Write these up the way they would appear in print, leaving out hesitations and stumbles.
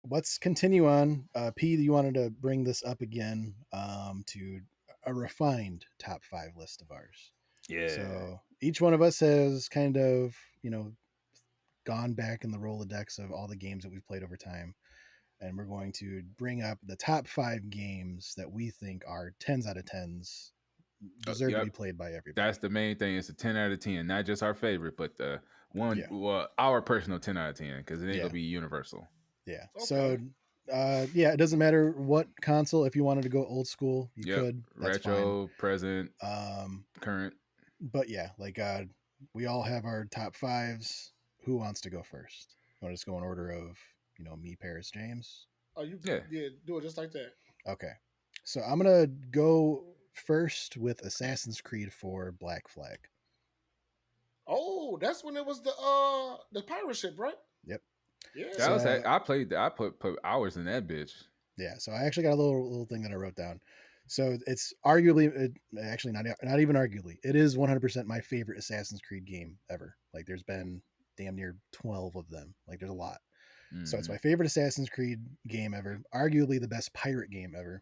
let's continue on. P, you wanted to bring this up again to a refined top five list of ours. Yeah. So each one of us has kind of, gone back in the Rolodex of all the games that we've played over time. And we're going to bring up the top five games that we think are 10s out of 10s, deserve to be Yep. played by That's everybody. the main thing. It's a 10 out of 10, not just our favorite, but the one, Yeah. well, our personal 10 out of 10, because it ain't Yeah. gonna be universal. Yeah. Okay. So, yeah, it doesn't matter what console. If you wanted to go old school, you Yep. could. That's fine. Retro, present, Um, current. but yeah, like we all have our top fives. Who wants to go first? You want to just go in order of me, Paris, James? Oh, you Yeah. yeah, do it just like that. Okay, so I'm gonna go first with Assassin's Creed 4 Black Flag. Oh, that's when it was the pirate ship, right? Yep. Yeah. That was So I played. I put hours in that bitch. yeah, so I actually got a little thing that I wrote down. So it's arguably, actually not even arguably, it is 100% my favorite Assassin's Creed game ever. Like there's been damn near 12 of them. Like there's a lot. So it's Mm-hmm. my favorite Assassin's Creed game ever. Arguably the best pirate game ever.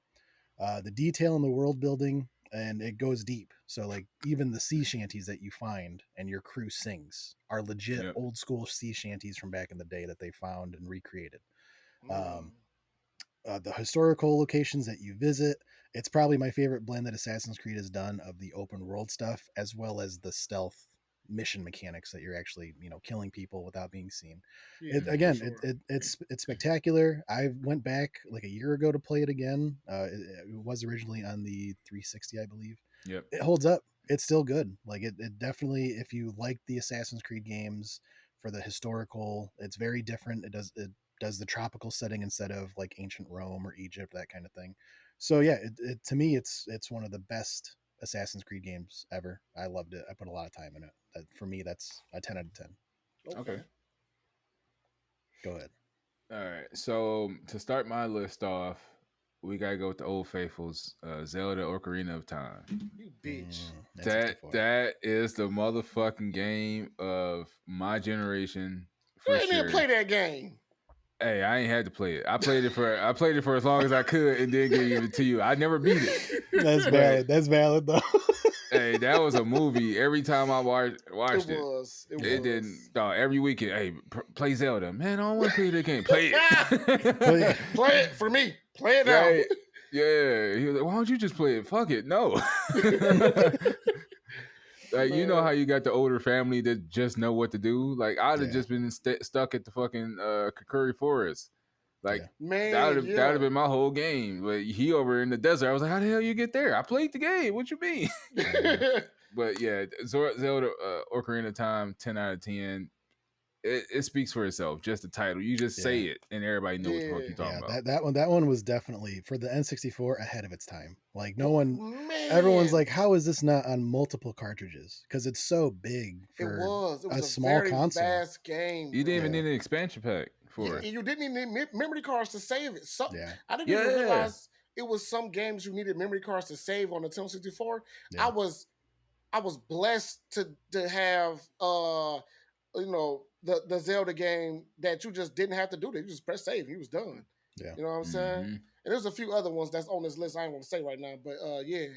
The detail in the world building, and it goes deep. So like even the sea shanties that you find and your crew sings are legit Yep. old school sea shanties from back in the day that they found and recreated. Mm. Um, the historical locations that you visit. It's probably my favorite blend that Assassin's Creed has done of the open world stuff as well as the stealth mission mechanics that you're actually killing people without being seen. Yeah, It for again, sure. it's spectacular. I went back like a year ago to play it again. It was originally on the 360, I believe. Yep. It holds up. It's still good. Like it definitely, if you like the Assassin's Creed games for the historical, it's very different. It does the tropical setting instead of like ancient Rome or Egypt, that kind of thing. So yeah, to me, it's one of the best Assassin's Creed games ever. I loved it. I put a lot of time in it. For me, that's a 10 out of 10. Okay. Okay. Go ahead. All right. So to start my list off, we gotta go with the old faithfuls, Zelda Ocarina of Time. You bitch. N64. That is the motherfucking game of my generation You for ain't even sure. play that game. Hey, I ain't had to play it. I played it for as long as I could and then gave it to you. I never beat it. That's valid. That's valid though. Hey, that was a movie. Every time I watched it, It it was. didn't. Every weekend, hey, play Zelda. Man, I don't want to play that game. Play Play- it. Play it for me. Play it now. Right? Yeah. He was like, why don't you just play it? Fuck it. No. Like, you know how you got the older family that just know what to do. Like I'd have Yeah. just been stuck at the fucking Kakuri Forest. Like Yeah. Man, that'd have been my whole game. But he over in the desert. I was like, how the hell you get there? I played the game. What you mean? But yeah, Zelda Ocarina of Time, 10 out of 10. It speaks for itself. Just the title. You just say Yeah. it, and everybody knows what the fuck you're talking Yeah, about. that one was definitely for the N64 ahead of its time. Like no one, Man, everyone's like, how is this not on multiple cartridges? Because it's so big it for was. It was a a small very console. vast game. You didn't even bro. need an expansion pack for it. You didn't even need memory cards to save it. So Yeah, I didn't even Yeah. realize it was some games you needed memory cards to save on the Nintendo 64. yeah, I was blessed to have the Zelda game that you just didn't have to do that. You just press save and you was done. yeah, You know what I'm saying? Mm-hmm. And there's a few other ones that's on this list I ain't want to say right now, but yeah.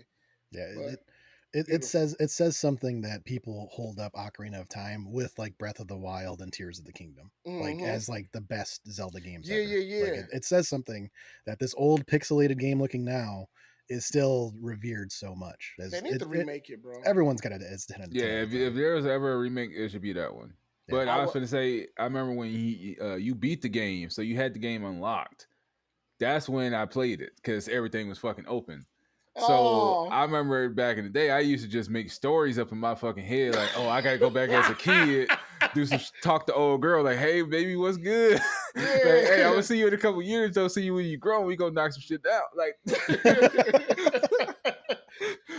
yeah. But It beautiful. says something that people hold up Ocarina of Time with like Breath of the Wild and Tears of the Kingdom, like Mm-hmm. as like the best Zelda games Yeah, ever. yeah, Like yeah. it says something that this old pixelated game looking now is still revered so much. They As need to remake it, bro. everyone's got it as 10 out of 10 Yeah, all the if time. there was ever a remake, it should be that one. Yeah. But I was gonna say, I remember when you beat the game, so you had the game unlocked. That's when I played it because everything was fucking open. So Oh. I remember back in the day, I used to just make stories up in my fucking head, like, oh, I gotta go back as a kid, talk to old girl, like, hey, baby, what's good? Yeah. Like, hey, I'm gonna see you in a couple years, though. See you when you grow. We gonna knock some shit out, like.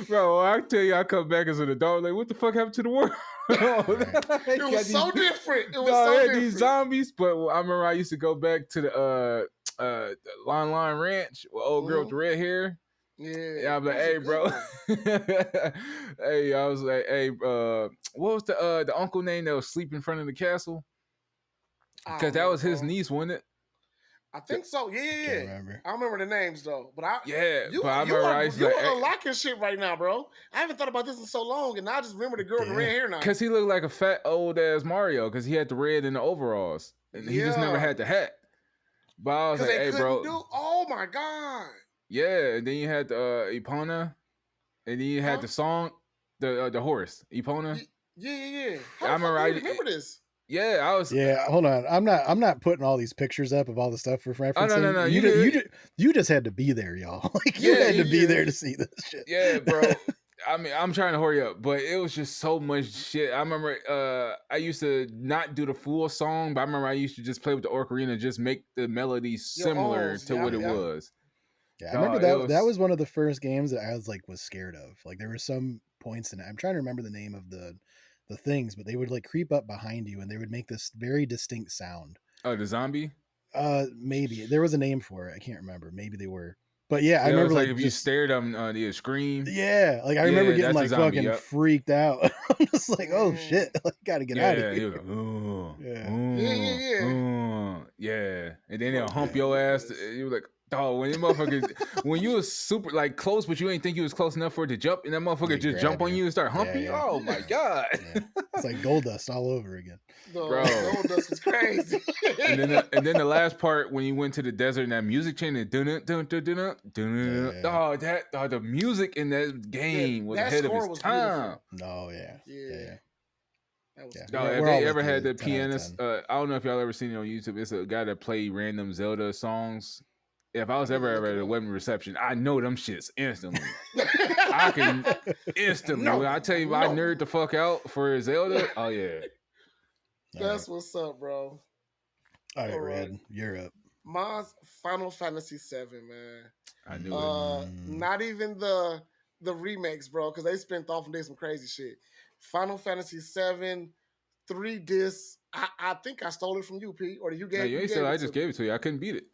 Bro, I tell you, I come back as an adult. Like, what the fuck happened to the world? It was so different. It was no, so they had different. these zombies, but I remember I used to go back to the Lon Lon Ranch with old girl with the red hair. Yeah, Yeah, I'm like, that was a hey, good bro. one. Hey, I was like, hey, what was the uncle name that was sleeping in front of the castle? I Because don't that know, was his bro. niece, wasn't it? I think so. Yeah, yeah, Can't yeah. remember. I don't remember the names though, but Yeah, you but I you remember are I used to you like, are unlocking shit right now, bro. I haven't thought about this in so long, and now I just remember the girl with the red Yeah. hair now. because he looked like a fat old ass Mario because he had the red in the overalls and he just never Yeah. had the hat. But I was Because like, they hey, couldn't bro, do. Oh my god. yeah. And then you had the Epona, and then you had Huh? the song, the horse Epona. Yeah, yeah, yeah. I How the fuck remember, do you remember this? yeah, I was. Yeah, hold on. I'm not putting all these pictures up of all the stuff we're Oh no, referencing. you good? You just had to be there, y'all. Like you Yeah, had to be yeah. there to see this shit. Yeah, bro. I mean, I'm trying to hurry up, but it was just so much shit. I remember I used to not do the full song, but I remember I used to just play with the ocarina, just make the melody Your similar owns. to Yeah, what it yeah. was. Yeah, I remember It that was was one of the first games that I was scared of. Like there were some points in it. I'm trying to remember the name of the things, but they would like creep up behind you and they would make this very distinct sound. the zombie. Maybe there was a name for it. I can't remember. Maybe they were. But yeah, I Yeah, it remember was like like if you just stared at them, they'd scream. yeah, like I remember Yeah, getting that's a like zombie. fucking Yep. freaked out. I'm just like, oh Mm. shit, like gotta get out of Yeah, here. you go, Yeah. yeah, and then Bro, they'll hump yeah. your remember ass. this. You were like, dog, when you motherfucker, when you was super like close, but you ain't think you was close enough for it to jump, and that motherfucker They just grab jump on you. you and start Yeah, humping you. yeah. Oh my Yeah. god, Yeah. It's like gold dust all over again. The Bro. gold dust was crazy. and then the last part when you went to the desert and that music changed, dun dun dun dun dun dun. Yeah. Oh, the music in that game was that ahead of score its was time. beautiful. No, yeah. Yeah. Yeah. That was Yeah. No, beautiful. if We're all they with ever you, had the 10 out of pianist, 10. I don't know if y'all ever seen it on YouTube. It's a guy that played random Zelda songs. If I was I need to ever look it at a up. wedding reception, I know them shits instantly. I can instantly. No, When I tell you, I no. nerd the fuck out for Zelda. Oh yeah, All That's right. what's up, bro. All right, All Red, right. you're up. Mine's Final Fantasy VII, man. I knew it. Not even the remakes, bro, because they spent off and did some crazy shit. Final Fantasy VII, 3 discs. I think I stole it from you, Pete, or you No, gave you you ain't gave still. it I to just me. gave it to you. I couldn't beat it.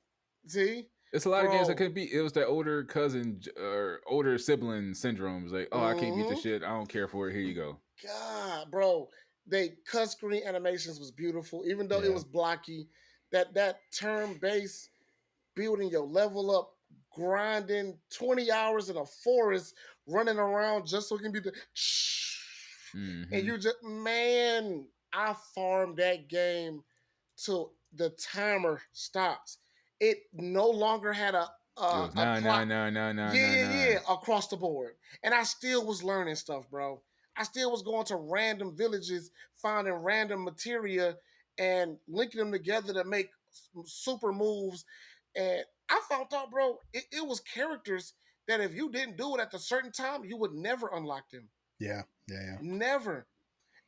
See, It's a lot of games I bro. couldn't beat. It was that older cousin or older sibling syndrome. It was like, oh, I can't beat the Mhm. shit. I don't care for it. Here you go. God, bro, they cut screen animations was beautiful, even though it Yeah. was blocky. That turn based building your level up, grinding 20 hours in a forest, running around just so it can be the and Mhm. you just man, I farmed that game till the timer stopped. It no longer had It was a clock. Yeah, no. across the board. And I still was learning stuff, bro. I still was going to random villages, finding random materia and linking them together to make super moves. And I found out, bro, it was characters that if you didn't do it at a certain time, you would never unlock them. Yeah. Yeah. Never.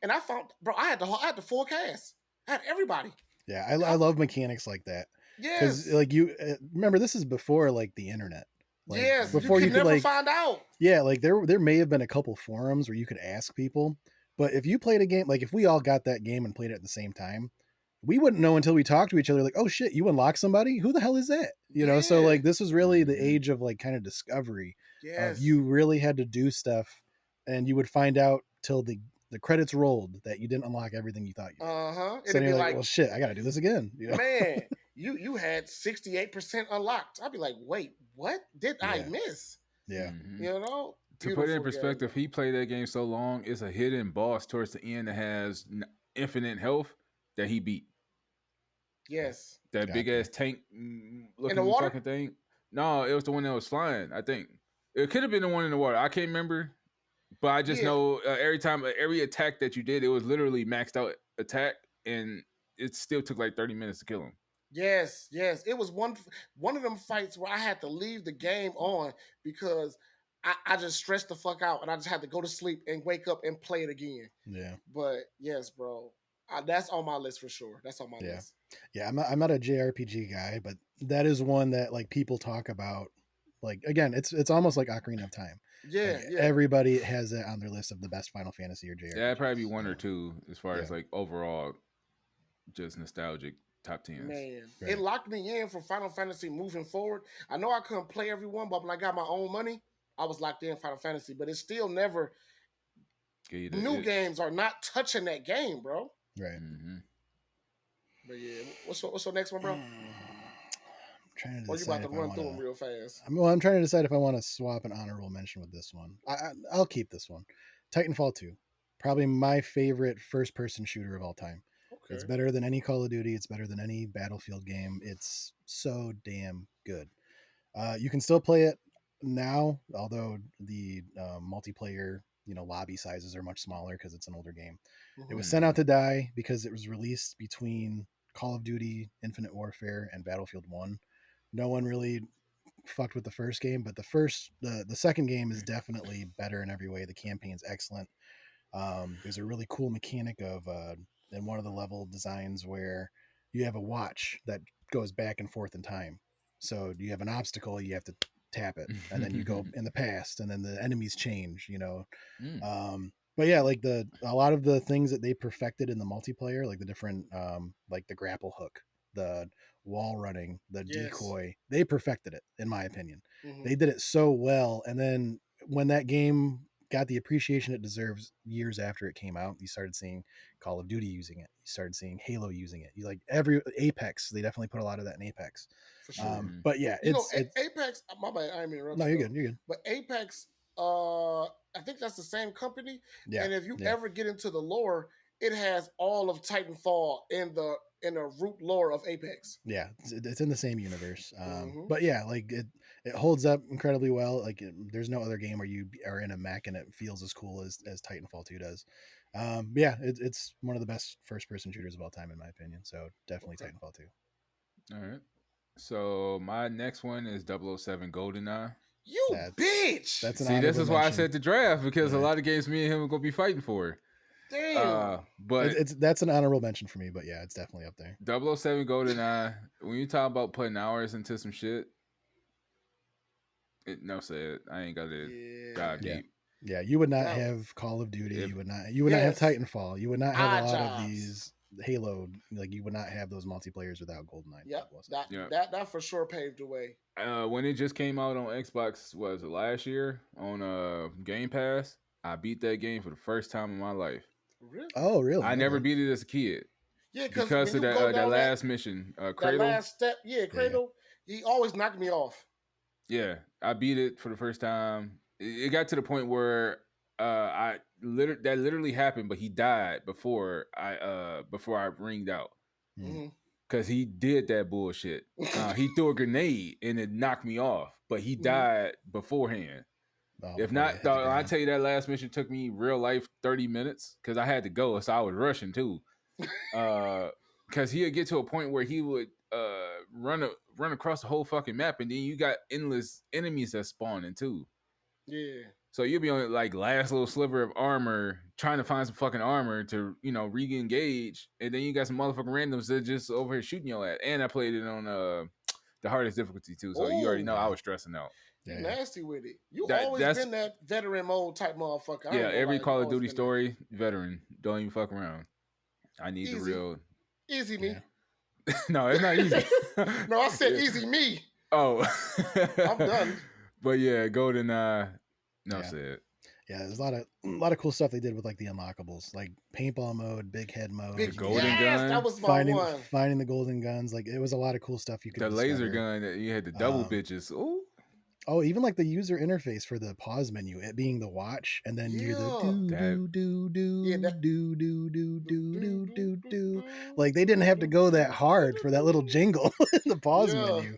And I found, bro, I had the full cast. I had everybody. Yeah. I love mechanics like that. Because Yes. like you remember, this is before like the internet. Like Yes. You before could you could never like find out. yeah, like there may have been a couple forums where you could ask people, but if you played a game, like if we all got that game and played it at the same time, we wouldn't know until we talked to each other like, oh shit, you unlock somebody? Who the hell is that? You know, so Yeah. like this was really the Mhm. age of like kind of discovery of Yes. you really had to do stuff and you would find out till the credits rolled that you didn't unlock everything you thought you did. So So it'd then be you're like, like, well shit, I gotta do this again. You know? man, you had 68% unlocked. I'd be like, wait, what did I Yeah. miss? Yeah. Mhm. You know? To put it in Beautiful game, perspective, man. he played that game so long. It's a hidden boss towards the end that has infinite health that he beat. Yes. That big Gotcha. ass tank In the looking water? fucking thing. No, it was the one that was flying. I think it could have been the one in the water. I can't remember, but I just Yeah. know every attack that you did, it was literally maxed out attack, and it still took like 30 minutes to kill him. Yes, yes. It was one of them fights where I had to leave the game on because I just stressed the fuck out and I just had to go to sleep and wake up and play it again. Yeah. But yes, bro. That's on my list for sure. That's on my Yeah. list. Yeah, I'm not a JRPG guy, but that is one that like people talk about. Like again, it's almost like Ocarina of Time. Yeah, Like yeah. everybody has it on their list of the best Final Fantasy or JRPG. Yeah, it'd probably be one or two as far as Yeah. like overall, just nostalgic top tens. Man, Right. it locked me in for Final Fantasy moving forward. I know I couldn't play everyone, but when I got my own money, I was locked in Final Fantasy. But it's still never. Give you the New itch. games are not touching that game, bro. Right. Mhm. But yeah, what's your next one, bro? trying to Or you about decide to if I run want through them to. real fast? I'm trying to decide if I want to swap an honorable mention with this one. I'll keep this one. Titanfall 2, probably my favorite first-person shooter of all time. It's Okay. better than any Call of Duty. It's better than any Battlefield game. It's so damn good. You can still play it now, although the multiplayer, lobby sizes are much smaller because it's an older game. It was sent out to die because it was released between Call of Duty, Infinite Warfare, and Battlefield 1. No one really fucked with the first game, but the second game is definitely better in every way. The campaign's excellent. There's a really cool mechanic of in one of the level designs where you have a watch that goes back and forth in time. So you have an obstacle, you have to tap it, and then you go in the past, and then the enemies change. But yeah, like a lot of the things that they perfected in the multiplayer, like the different like the grapple hook, the wall running, the Yes. decoy, they perfected it in my opinion. Mhm. They did it so well, and then when that game got the appreciation it deserves years after it came out, you started seeing Call of Duty using it. You started seeing Halo using it. You like every Apex, they definitely put a lot of that in Apex. For sure. But yeah, it's Apex. My bad. I'm interrupting. no, you're good. You're good. But Apex, I think that's the same company. Yeah. And if you yeah. ever get into the lore, it has all of Titanfall in the root lore of Apex. Yeah, it's in the same universe. Mhm. But yeah, like it holds up incredibly well. Like there's no other game where you are in a mech and it feels as cool as Titanfall 2 does. But yeah, it's one of the best first person shooters of all time in my opinion. So definitely Okay. Titanfall 2. All right. So my next one is 007 GoldenEye. You bitch. That's an See, this honorable is why I mention. said the draft because a Yeah. lot of games me and him are gonna be fighting for. Damn. But that's an honorable mention for me. But yeah, it's definitely up there. 007 GoldenEye. When you talk about putting hours into some shit, no said. I ain't got to dive Yeah. deep. Yeah, you would not That- have Call of Duty. If- you would not have Yes. Titanfall. You would not have Odd a lot of jobs. these Halo. Like you would not have those multiplayers without GoldenEye. Yep. 007. That for sure paved the way. When it just came out on Xbox, was it last year on Game Pass? I beat that game for the first time in my life. Really? Oh, really? I never Okay. beat it as a kid Yeah, because when of you go that down last mission, that Cradle. last step, Cradle, he always knocked me off. Yeah, I beat it for the first time. It got to the point where that literally happened, but he died before I ringed out Mhm. because he did that bullshit. He threw a grenade and it knocked me off, but he died beforehand. Oh, If before not, you hit the I ground. tell you that last mission took me real life 30 minutes because I had to go, so I was rushing too. Because he'd get to a point where he would run across the whole fucking map, and then you got endless enemies that spawning too. Yeah. So you'll be on like last little sliver of armor, trying to find some fucking armor to re-engage, and then you got some motherfucking randoms that just over here shooting your ass. And I played it on the hardest difficulty too, so you already know I was stressing out. You nasty with it. You That's always been that veteran mode type motherfucker. Yeah, every Call of Duty story, veteran. Don't even fuck around. I need Easy. the real. Easy me. No, it's not easy. No, I said easy me. Oh, I'm done. But yeah, GoldenEye. No said. Yeah, there's a lot of cool stuff they did with like the unlockables, like paintball mode, big head mode, the golden gun. That was my one. Finding the golden guns. Like it was a lot of cool stuff you could. The discover. laser gun that you had the double bitches. Ooh. Oh, even like the user interface for the pause menu, it being the watch, and then you're the do. Like they didn't have to go that hard for that little jingle in the pause menu.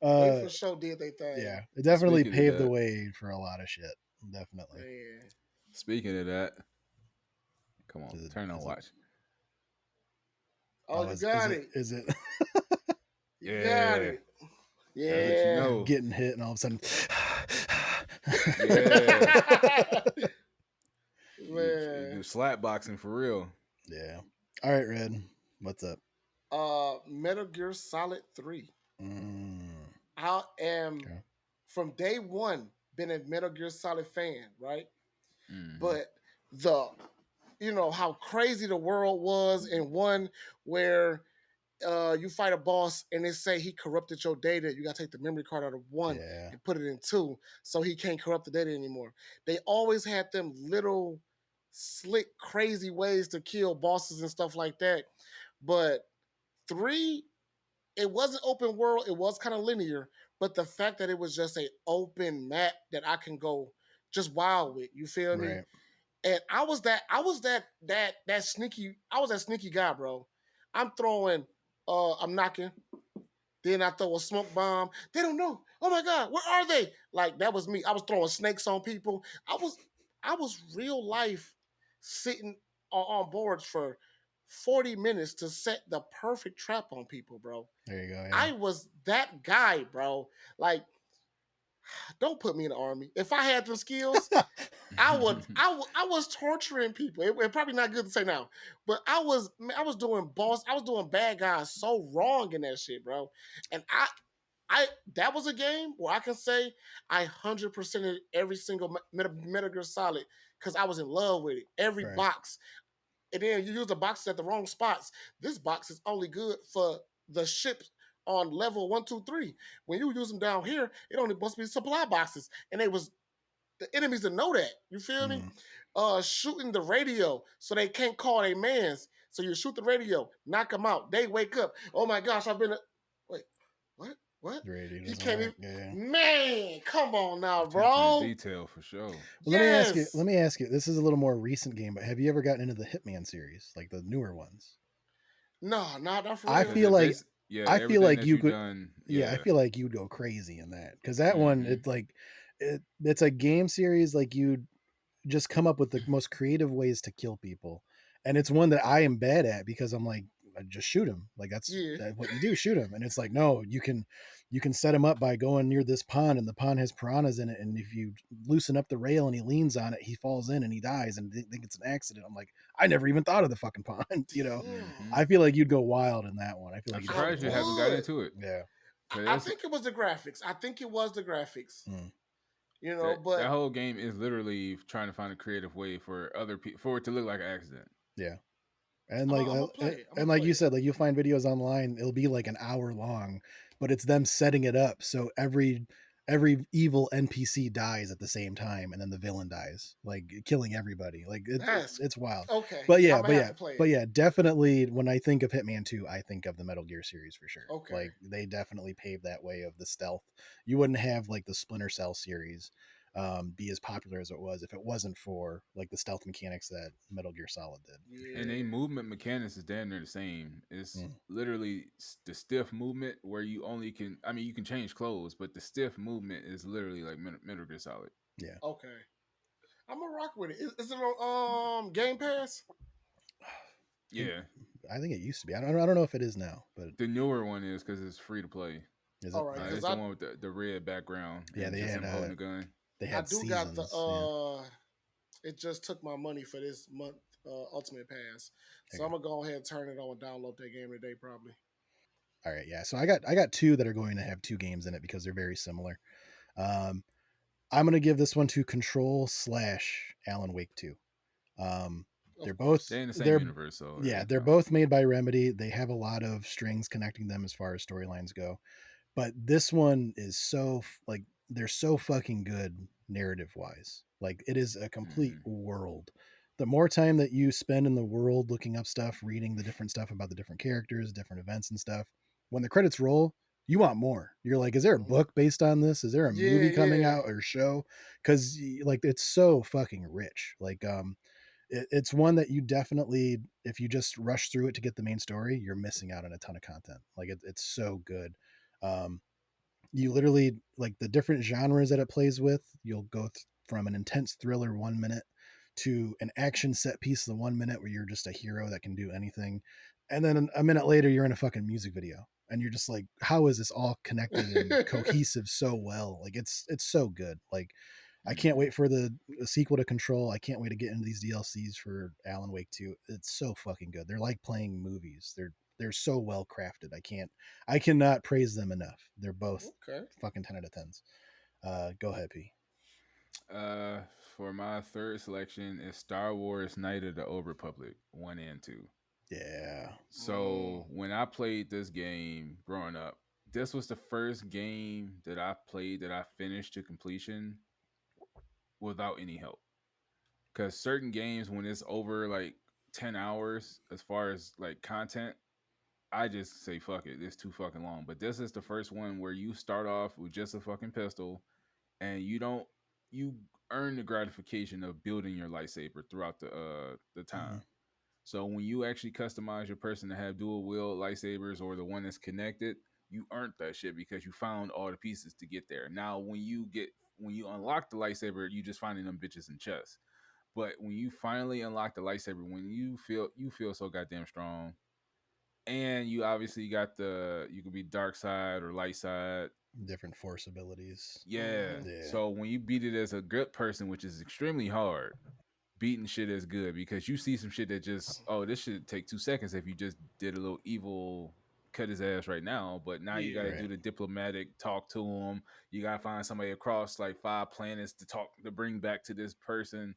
They for sure did they thing. Yeah, it definitely paved the way for a lot of shit. Definitely. Man. Speaking of that, come on, turn on watch. Oh, you got it. Is it? You got it. Yeah. Getting hit and all of a sudden. Man. You slap boxing for real. Yeah. All right, Red. What's up? Metal Gear Solid 3. I am from day one been a Metal Gear Solid fan, right? But how crazy the world was in one where you fight a boss and they say he corrupted your data. You got to take the memory card out of one and put it in two so he can't corrupt the data anymore. They always had them little slick, crazy ways to kill bosses and stuff like that. But 3 it wasn't open world. It was kind of linear, but the fact that it was just a open map that I can go just wild with. You feel me? Right. And I was that sneaky guy, bro. I'm throwing, I'm knocking. Then I throw a smoke bomb. They don't know. Oh my God, where are they? Like that was me. I was throwing snakes on people. I was real life sitting on boards for 40 minutes to set the perfect trap on people, bro. There you go. Yeah. I was that guy, bro. Like, don't put me in the army. If I had them skills, I was torturing people. It probably not good to say now, but I was doing bad guys so wrong in that shit, bro. And I that was a game where I can say I 100%ed every single Metal Gear Solid because I was in love with it. Every Right. box, and then you use the boxes at the wrong spots. This box is only good for the ships on level 1, 2, 3. When you use them down here, it only supposed to be supply boxes, and they was the enemies to know that. You feel me? Mm. Shooting the radio so they can't call their mans. So you shoot the radio, knock them out. They wake up. Oh my gosh, I've been. Wait, what? What? The radio He doesn't can't work. even. Yeah. Man, come on now, Attention to bro. detail for sure. Well, Yes. Let me ask you. This is a little more recent game, but have you ever gotten into the Hitman series, like the newer ones? No, not for I real. feel like yeah, I feel everything like that you you could. done, Yeah, I yeah. feel like you'd go crazy in that because that one, Mhm. it's a game series like you'd just come up with the most creative ways to kill people, and it's one that I am bad at because I'm like, I just shoot him. Like Yeah. that's what you do, shoot him. And it's like, no, you can set him up by going near this pond, and the pond has piranhas in it, and if you loosen up the rail and he leans on it, he falls in and he dies, and they think it's an accident. I'm like, I never even thought of the fucking pond. Mhm. I feel like you'd go wild in that one. I feel I'm like you'd have a surprised you I haven't blast. got would. into it. Yeah. I Cause think it was the graphics. I think it was the graphics. Mm. But that whole game is literally trying to find a creative way for other people for it to look like an accident. Yeah. And I'm gonna play it. I'm and gonna like play you it. said, like you'll find videos online, it'll be like an hour long, but it's them setting it up so every evil NPC dies at the same time, and then the villain dies, like killing everybody. Like That's it's wild. okay. But I'm yeah, gonna have to play it. definitely when I think of Hitman 2, I think of the Metal Gear series for sure. Okay. Like they definitely paved that way of the stealth. You wouldn't have like the Splinter Cell series be as popular as it was if it wasn't for like the stealth mechanics that Metal Gear Solid did. And a Yeah. movement mechanics is damn near the same. It's Mm. literally the stiff movement where you only can. I mean, you can change clothes, but the stiff movement is literally like Metal Gear Solid. Yeah. Okay. I'm gonna rock with it. Is it on Game Pass? It, Yeah, I think it used to be. I don't know if it is now, but the newer one is because it's free to play. is All it? right, because It's the one with the red background Yeah, and just him holding the gun. they I had do got the seasons. Yeah. it just took my money for this month Ultimate Pass. So Okay. I'm gonna go ahead and turn it on and download that game today probably. All right, yeah. So I got two that are going to have two games in it because they're very similar. Um, I'm gonna give this one to Control slash Alan Wake 2. They're Of both course. They're in the same they're universe, so yeah, it they're counts. both made by Remedy. They have a lot of strings connecting them as far as storylines go. But this one is like they're so fucking good narrative wise. Like it is a complete Mhm. world. The more time that you spend in the world looking up stuff, reading the different stuff about the different characters, different events and stuff, when the credits roll, you want more. You're like, is there a Mhm. book based on this? Is there a Yeah, movie coming yeah. out or show? Because like it's so fucking rich. Like it's one that you definitely, if you just rush through it to get the main story, you're missing out on a ton of content. Like it's so good. Um, you literally like the different genres that it plays with. You'll go from an intense thriller 1 minute to an action set piece the 1 minute where you're just a hero that can do anything, and then a minute later you're in a fucking music video, and you're just like, how is this all connecting and cohesive so well? Like it's so good. Like I can't Mhm. wait for the sequel to Control. I can't wait to get into these DLCs for Alan Wake 2. It's so fucking good. They're like playing movies. They're so well crafted. I cannot praise them enough. They're both Okay. fucking 10 out of 10s. Go ahead, P. Uh, for my third selection is Star Wars: Knight of the Old Republic 1 and 2. Yeah. So when I played this game growing up, this was the first game that I played that I finished to completion without any help. Because certain games, when it's over like 10 hours, as far as like content, I just say fuck it. It's too fucking long. But this is the first one where you start off with just a fucking pistol, and you earn the gratification of building your lightsaber throughout the time. Mhm. So when you actually customize your person to have dual wield lightsabers or the one that's connected, you earned that shit because you found all the pieces to get there. Now when you unlock the lightsaber, you just finding them bitches in chests. But when you finally unlock the lightsaber, when you feel so goddamn strong, and you obviously got you could be dark side or light side. Different force abilities. Yeah. Yeah. So when you beat it as a good person, which is extremely hard, beating shit is good because you see some shit that just this should take 2 seconds if you just did a little evil cut his ass right now. But now you got to Right. do the diplomatic talk to him. You got to find somebody across like 5 planets to bring back to this person.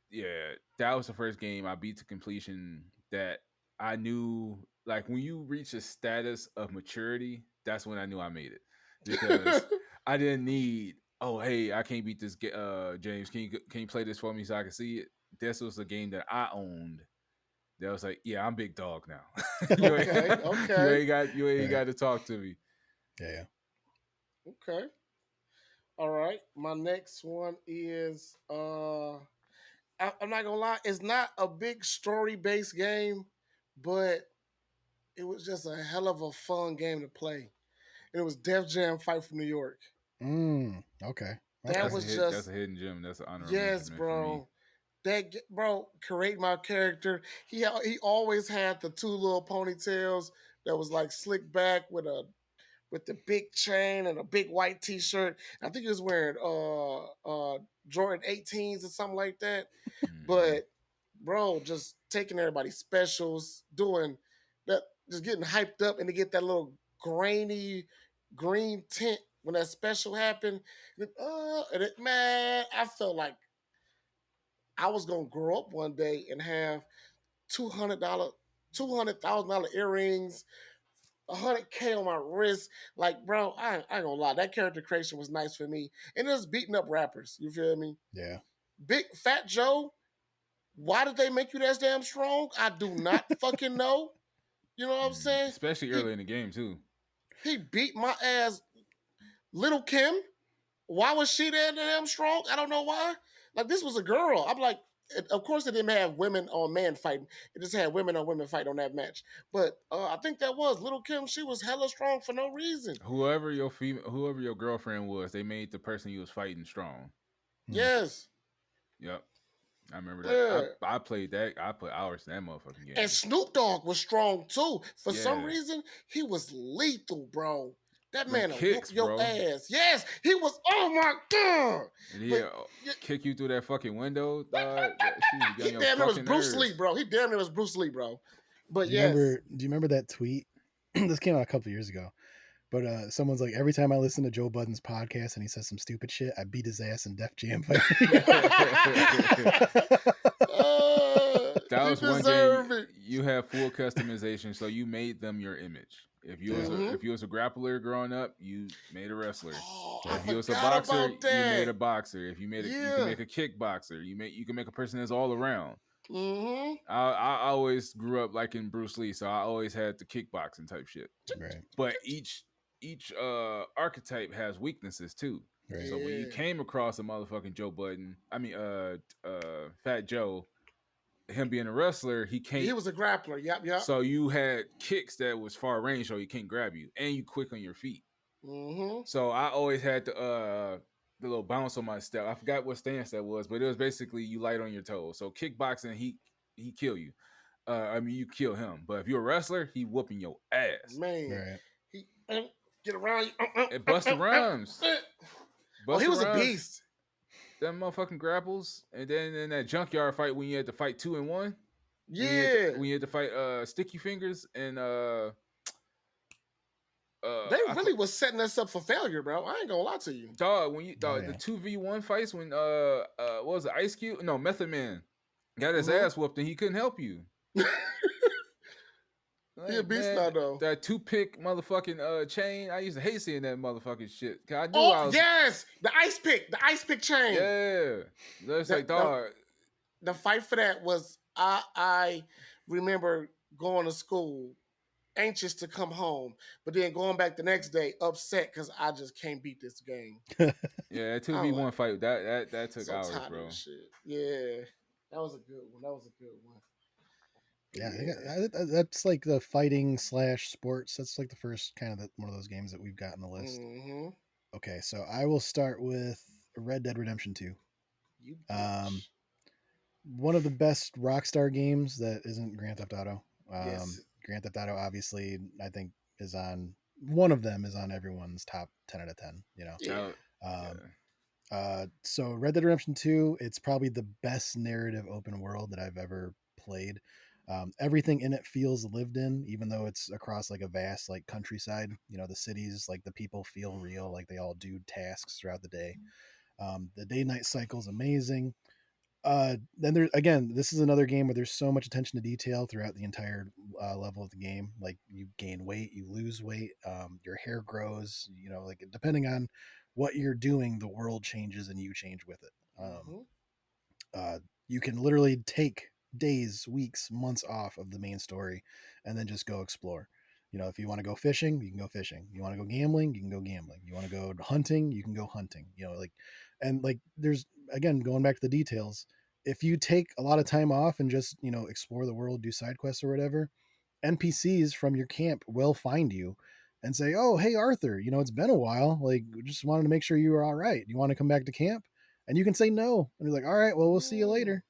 Yeah, that was the first game I beat to completion that I knew like when you reach a status of maturity, that's when I knew I made it. Because I didn't need, oh hey, I can't beat this James, can you play this for me so I can see it? This was a game that I owned. That was like, yeah, I'm big dog now. Okay, okay. You ain't Right. got to talk to me. Yeah. Okay. All right. My next one is I'm not gonna lie, it's not a big story based game, but it was just a hell of a fun game to play. And it was Def Jam Fight from New York. Okay. That Okay. was That's just a hidden gem. That's an honorable yes, mention for me. bro. Bro, create my character. He always had the two little ponytails that was like slick back with the big chain and a big white T-shirt. I think he was wearing Jordan 18s or something like that. Mhm. But bro, just taking everybody's specials, doing that, just getting hyped up, and to get that little grainy green tint when that special happened. Man, I felt like I was gonna grow up one day and have $200, $200,000 earrings, 100K on my wrist. Like, bro, I ain't gonna lie. That character creation was nice for me. And it was beating up rappers. You feel me? Yeah. Big Fat Joe, why did they make you that damn strong? I do not fucking know. You know what I'm saying? Especially He early in the game too. he beat my ass. Little Kim, why was she that damn strong? I don't know why. Like this was a girl. I'm like, of course it didn't have women on man fighting. It just had women on women fight on that match. But I think that was Little Kim. She was hella strong for no reason. Whoever your girlfriend was, they made the person you was fighting strong. Mm. Yes. Yep, I remember that. Yeah. I played that. I put hours in that motherfucking And game. Snoop Dogg was strong too. For some Yeah, reason, he was lethal, bro. That them man will whoop kicks, your bro. ass. Yes, he was. Oh my god! And But kick you through that fucking window. She was he getting your damn near was fucking Bruce Lee, nerves. bro. He damn near was Bruce Lee, bro. But Do you yes, remember that tweet? This came out a couple years ago. But someone's like, every time I listen to Joe Budden's podcast and he says some stupid shit, I beat his ass in Def Jam fight. That he was one game deserved it. you have full customization, so you made them your image. Yeah. If you was a grappler growing up, you made a wrestler. Oh, I If you was a forgot boxer, about you made that. a boxer. If you made you can Yeah. make a kickboxer. You can make a person that's all around. Mm-hmm. I always grew up like in Bruce Lee, so I always had the kickboxing type shit. Right. But each archetype has weaknesses too. Right. So when you Yeah. came across a motherfucking Joe Budden, Fat Joe, him being a wrestler, he can't. He was a grappler. Yep. So you had kicks that was far range, so he can't grab you, and you quick on your feet. Mm-hmm. So I always had the little bounce on my step. I forgot what stance that was, but it was basically you light on your toes. So kickboxing, he kill you. You kill him. But if you're a wrestler, he whooping your ass. Man, Right. he get around you. And Busta Rhymes. Oh, he Busta was a Rhymes, beast. them motherfucking grapples. And then in that junkyard fight when you had to fight 2 and 1. Yeah. When you had to fight Sticky Fingers and They really was setting us up for failure, bro. I ain't gonna lie to you. dog when you Oh, the yeah. 2v1 fights when what was it, Ice Cube? No, Method Man got his Mhm. ass whooped and he couldn't help you. He a beast now, though. That 2-pick motherfucking chain. I used to hate seeing that motherfucking shit. 'Cause I knew I Oh was yes, the ice pick chain. yeah. That's like dog. The fight for that was I remember going to school anxious to come home, but then going back the next day upset because I just can't beat this game. Yeah, that two I'm v like, one fight that took so hours, tired of bro. this shit. Yeah, that was a good one. That was a good one. But Yeah, yeah. that's like the fighting slash sports. That's like the first kind of one of those games that we've got on the list. Mm-hmm. Okay, so I will start with Red Dead Redemption 2. You Um, bitch. one of the best Rockstar games that isn't Grand Theft Auto. Yes. Grand Theft Auto, obviously, I think is on one of them is on everyone's top 10 out of 10. You know, Yeah. um, Yeah. so Red Dead Redemption 2, it's probably the best narrative open world that I've ever played. Everything in it feels lived in, even though it's across like a vast like countryside. You know, the cities, like the people feel real, like they all do tasks throughout the day. The day night cycle is amazing. Then there again, this is another game where there's so much attention to detail throughout the entire level of the game. Like you gain weight, you lose weight, your hair grows. You know, like depending on what you're doing, the world changes and you change with it. Mm-hmm. Uh, you can literally take days, weeks, months off of the main story and then just go explore. You know, if you want to go fishing, you can go fishing. You want to go gambling, you can go gambling. You want to go hunting, you can go hunting. You know, like, and like, there's again going back to the details. If you take a lot of time off and just explore the world, do side quests or whatever, NPCs from your camp will find you and say, "Oh, hey Arthur, it's been a while. Like, we just wanted to make sure you were all right. You want to come back to camp?" And you can say no. And you're like, "All right, well, we'll see you Mm. later."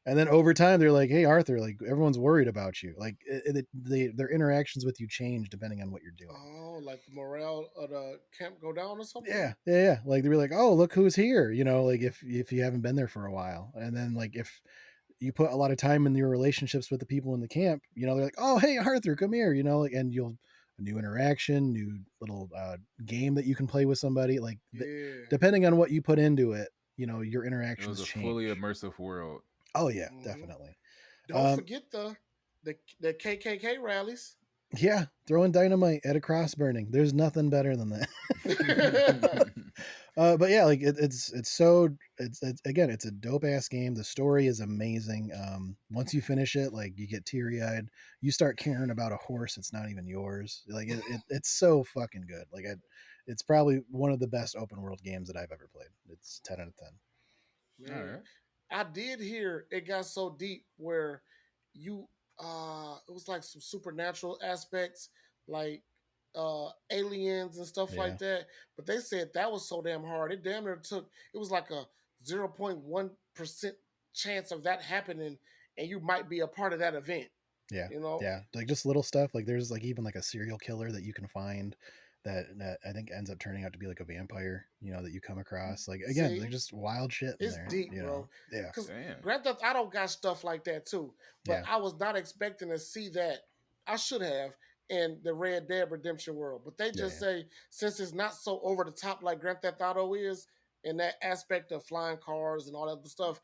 And then over time, they're like, "Hey Arthur, like everyone's worried about you. Like, their interactions with you change depending on what you're doing." Oh, like the morale of the camp go down or something? Yeah, yeah, yeah. Like they were like, "Oh, look who's here." Like if you haven't been there for a while, and then like if you put a lot of time in your relationships with the people in the camp, they're like, "Oh, hey Arthur, come here," like, and you'll a new interaction, new little game that you can play with somebody. Like Yeah. depending on what you put into it, your It was interactions a fully change. immersive world. Oh yeah, Mm-hmm. definitely. Don't Um, forget the KKK rallies. yeah, throwing dynamite at a cross burning. There's nothing better than that. But yeah, like it's again, it's a dope ass game. The story is amazing. Once you finish it, like you get teary eyed. You start caring about a horse. It's not even yours. Like it's so fucking good. Like it's probably one of the best open world games that I've ever played. It's 10 out of 10. All Man, right. I did hear it got so deep where you it was like some supernatural aspects, like aliens and stuff Yeah. like that. But they said that was so damn hard. It damn near took it was like a 0.1% chance of that happening, and you might be a part of that event, Yeah, you know? yeah, like just little stuff. Like there's like even like a serial killer that you can find that I think ends up turning out to be like a vampire. That you come across. Like again, they're See? just wild shit in It's there. deep, bro. Yeah, Cause Damn. Grand Theft Auto got stuff like that too, but yeah, I was not expecting to see that. I should have in the Red Dead Redemption world, but they yeah, just yeah, say since it's not so over the top like Grand Theft Auto is in that aspect of flying cars and all that other stuff,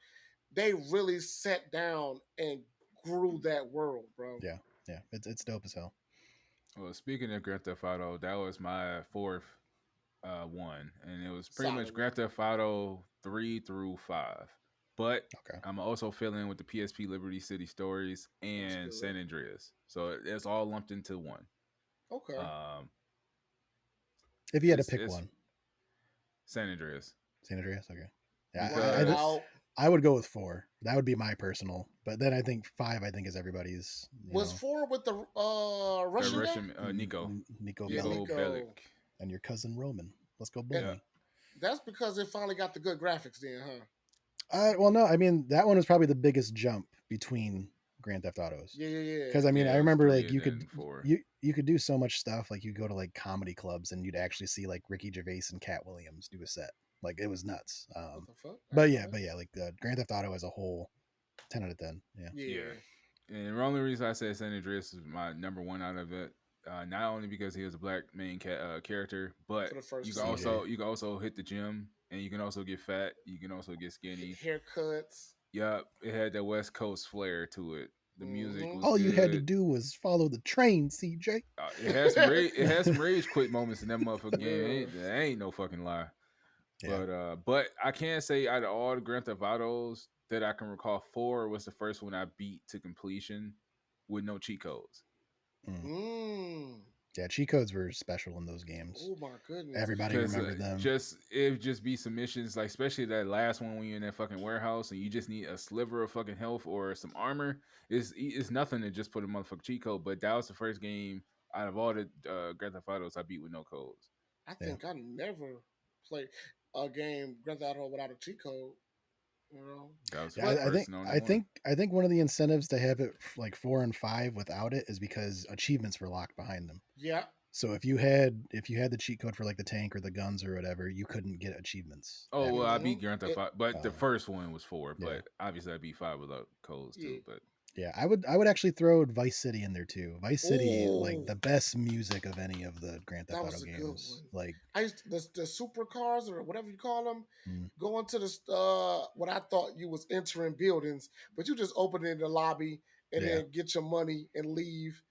they really sat down and grew that world, bro. yeah, yeah. It's dope as hell. Well, speaking of Grand Theft Auto, that was my fourth one, and it was pretty much Solid one. Grand Theft Auto 3 through 5. But Okay, I'm also filling with the PSP Liberty City Stories and Understood. San Andreas, so it's all lumped into one. Okay. Um, if you had to pick it's one, San Andreas San Andreas. Okay, yeah, Word because out. I would go with 4. That would be my personal. But then I think 5. I think is everybody's. Was four with the the Russian guy? Russian Nico Yeah, Bellic Nico Bellic. Nico. and your cousin Roman. Let's go And Yeah, Boomy. that's because it finally got the good graphics then, huh? Well, no, I mean that one was probably the biggest jump between Grand Theft Autos. Yeah, yeah, yeah. Because I mean, I yeah, it was remember three like and then four. you could do so much stuff. Like you go to like comedy clubs and you'd actually see like Ricky Gervais and Cat Williams do a set. Like it was nuts. What the fuck? But yeah, like Grand Theft Auto as a whole, 10 out of 10. Yeah, Yeah, Yeah. and the only reason I said San Andreas is my number one out of it. Not only because he was a black main character, but For the first you can time. CJ. also hit the gym, and you can also get fat. You can also get skinny. Haircuts. Yup, it had that West Coast flair to it. The music Mm-hmm. was All you had to good. do was follow the train, CJ. It had some it had some rage quit moments in that motherfucking game. Yeah. That ain't no fucking lie. Yeah, But I can say out of all the Grand Theft Autos that I can recall, 4 was the first one I beat to completion with no cheat codes. Yeah, cheat codes were special in those games. Oh my goodness. Everybody Because remembered them. it just be submissions, like especially that last one when you're in that fucking warehouse and you just need a sliver of fucking health or some armor. It's nothing to just put a motherfucking cheat code. But that was the first game out of all the Grand Theft Autos I beat with no codes. I think I never played a game Grand Theft Auto without a cheat code. You know, That was the Yeah, first and only one. I think one of the incentives to have it like 4 and 5 without it is because achievements were locked behind them. yeah. So if you had the cheat code for like the tank or the guns or whatever, you couldn't get achievements. Oh well, I Mhm. beat Grand Theft Auto, but the Oh. first one was 4. Yeah. But obviously I beat 5 without codes Yeah. too. But Yeah, I would actually throw Vice City in there too. Vice City, like Ooh. the best music of any of the Grand Theft That Auto was a good games. one. Like, I used to, the supercars or whatever you call them, mm, going to the what I thought you was entering buildings, but you just open it in the lobby and Yeah. then get your money and leave.